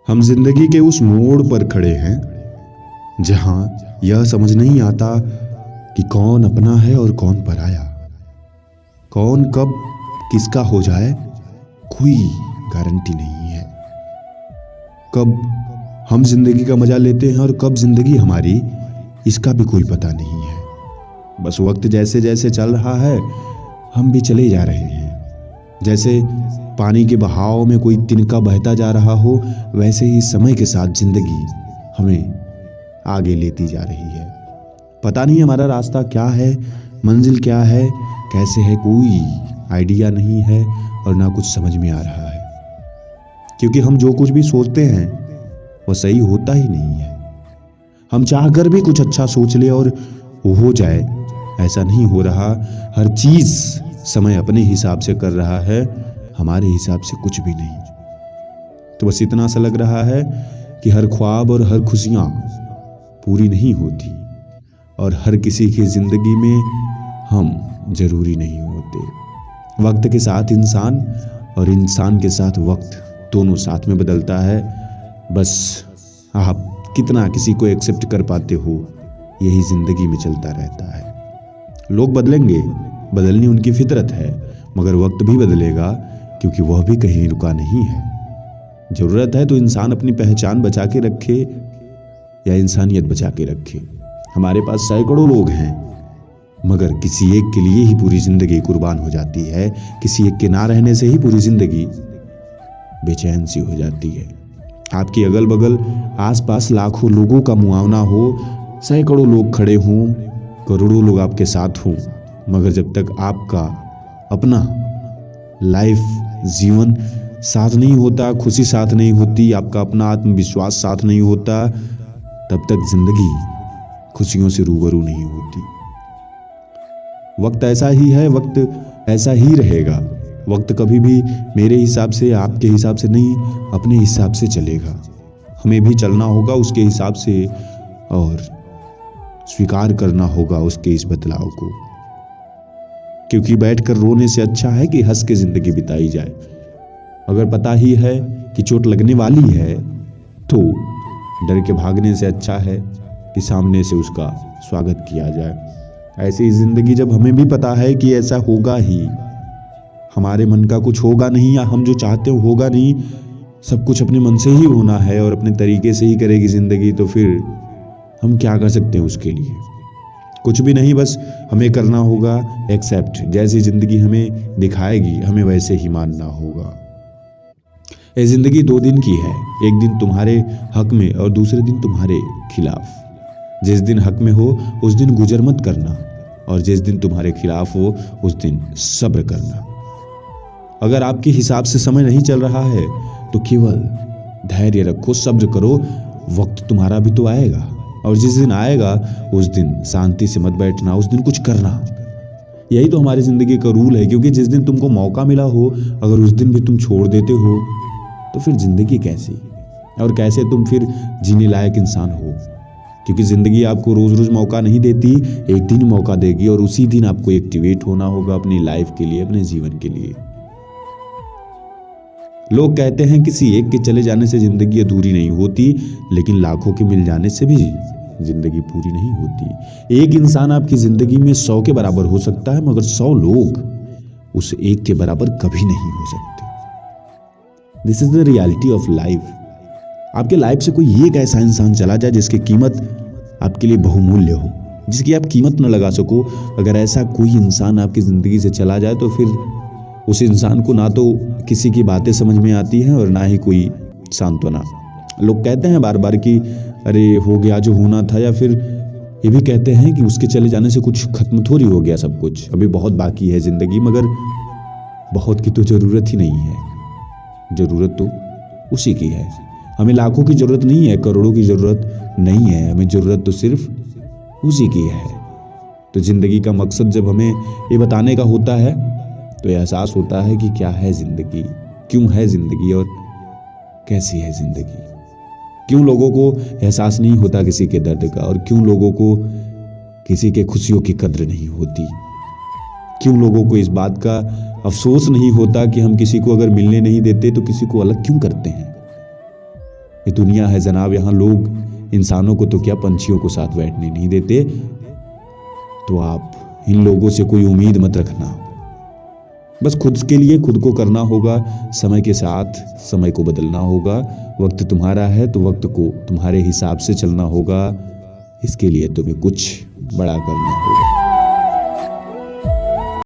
हम जिंदगी के उस मोड़ पर खड़े हैं जहां यह समझ नहीं आता कि कौन अपना है और कौन पराया। कौन कब किसका हो जाए कोई गारंटी नहीं है। कब हम जिंदगी का मजा लेते हैं और कब जिंदगी हमारी, इसका भी कोई पता नहीं है। बस वक्त जैसे जैसे चल रहा है हम भी चले जा रहे हैं। जैसे पानी के बहाव में कोई तिनका बहता जा रहा हो, वैसे ही समय के साथ जिंदगी हमें आगे लेती जा रही है। पता नहीं हमारा रास्ता क्या है, मंजिल क्या है, कैसे है, कोई आइडिया नहीं है और ना कुछ समझ में आ रहा है। क्योंकि हम जो कुछ भी सोचते हैं वो सही होता ही नहीं है। हम चाहकर भी कुछ अच्छा सोच ले और वो हो जाए, ऐसा नहीं हो रहा। हर चीज समय अपने हिसाब से कर रहा है, हमारे हिसाब से कुछ भी नहीं। तो बस इतना सा लग रहा है कि हर ख्वाब और हर खुशियां पूरी नहीं होती और हर किसी की जिंदगी में हम जरूरी नहीं होते। वक्त के साथ इंसान और इंसान के साथ वक्त दोनों साथ में बदलता है। बस आप कितना किसी को एक्सेप्ट कर पाते हो, यही जिंदगी में चलता रहता है। लोग बदलेंगे, बदलनी उनकी फितरत है, मगर वक्त भी बदलेगा क्योंकि वह भी कहीं रुका नहीं है। जरूरत है तो इंसान अपनी पहचान बचा के रखे या इंसानियत बचा के रखे। हमारे पास सैकड़ों लोग हैं मगर किसी एक के लिए ही पूरी जिंदगी कुर्बान हो जाती है। किसी एक के ना रहने से ही पूरी जिंदगी बेचैन सी हो जाती है। आपकी अगल बगल आसपास लाखों लोगों का मुआवना हो, सैकड़ों लोग खड़े हों, करोड़ों लोग आपके साथ हों, मगर जब तक आपका अपना लाइफ जीवन साथ नहीं होता, खुशी साथ नहीं होती, आपका अपना आत्मविश्वास साथ नहीं होता, तब तक जिंदगी खुशियों से रूबरू नहीं होती। वक्त ऐसा ही है, वक्त ऐसा ही रहेगा। वक्त कभी भी मेरे हिसाब से, आपके हिसाब से नहीं, अपने हिसाब से चलेगा। हमें भी चलना होगा उसके हिसाब से और स्वीकार करना होगा उसके इस बदलाव को। क्योंकि बैठकर रोने से अच्छा है कि हंस के जिंदगी बिताई जाए। अगर पता ही है कि चोट लगने वाली है तो डर के भागने से अच्छा है कि सामने से उसका स्वागत किया जाए। ऐसी ही जिंदगी जब हमें भी पता है कि ऐसा होगा ही, हमारे मन का कुछ होगा नहीं या हम जो चाहते हो होगा नहीं, सब कुछ अपने मन से ही होना है और अपने तरीके से ही करेगी जिंदगी, तो फिर हम क्या कर सकते हैं उसके लिए? कुछ भी नहीं। बस हमें करना होगा एक्सेप्ट। जैसी जिंदगी हमें दिखाएगी हमें वैसे ही मानना होगा। ये जिंदगी 2 दिन की है, एक दिन तुम्हारे हक में और दूसरे दिन तुम्हारे खिलाफ। जिस दिन हक में हो उस दिन गुजर मत करना और जिस दिन तुम्हारे खिलाफ हो उस दिन सब्र करना। अगर आपके हिसाब से समय नहीं चल रहा है तो केवल धैर्य रखो, सब्र करो। वक्त तुम्हारा भी तो आएगा और जिस दिन आएगा उस दिन शांति से मत बैठना, उस दिन कुछ करना। यही तो हमारी जिंदगी का रूल है। क्योंकि जिस दिन तुमको मौका मिला हो, अगर उस दिन भी तुम छोड़ देते हो तो फिर जिंदगी कैसी और कैसे तुम फिर जीने लायक इंसान हो? क्योंकि जिंदगी आपको रोज रोज मौका नहीं देती, एक दिन मौका देगी और उसी दिन आपको एक्टिवेट होना होगा अपनी लाइफ के लिए, अपने जीवन के लिए। लोग कहते हैं किसी एक के चले जाने से जिंदगी अधूरी नहीं होती, लेकिन लाखों के मिल जाने से भी जिंदगी पूरी नहीं होती। एक इंसान आपकी जिंदगी में 100 के बराबर हो सकता है, मगर 100 लोग उस एक के बराबर कभी नहीं हो सकते। This is the reality of life. आपके लाइफ से कोई एक ऐसा इंसान चला जाए जिसकी कीमत आपके लिए बहुमूल्य हो, जिसकी आप कीमत न लगा सको। अगर ऐसा कोई इंसान आपकी जिंदगी से चला जाए तो फिर उस इंसान को ना तो किसी की बातें समझ में आती हैं और ना ही कोई सांत्वना। लोग कहते हैं बार बार कि अरे हो गया जो होना था, या फिर ये भी कहते हैं कि उसके चले जाने से कुछ खत्म थोड़ी हो गया, सब कुछ अभी बहुत बाकी है जिंदगी। मगर बहुत की तो जरूरत ही नहीं है, जरूरत तो उसी की है। हमें लाखों की जरूरत नहीं है, करोड़ों की जरूरत नहीं है, हमें जरूरत तो सिर्फ उसी की है। तो जिंदगी का मकसद जब हमें ये बताने का होता है तो एहसास होता है कि क्या है जिंदगी, क्यों है जिंदगी और कैसी है जिंदगी। क्यों लोगों को एहसास नहीं होता किसी के दर्द का, और क्यों लोगों को किसी के खुशियों की कद्र नहीं होती। क्यों लोगों को इस बात का अफसोस नहीं होता कि हम किसी को अगर मिलने नहीं देते तो किसी को अलग क्यों करते हैं। ये दुनिया है जनाब, यहाँ लोग इंसानों को तो क्या पंछियों को साथ बैठने नहीं देते। तो आप इन लोगों से कोई उम्मीद मत रखना। बस खुद के लिए खुद को करना होगा, समय के साथ समय को बदलना होगा। वक्त तुम्हारा है तो वक्त को तुम्हारे हिसाब से चलना होगा। इसके लिए तुम्हें कुछ बड़ा करना होगा।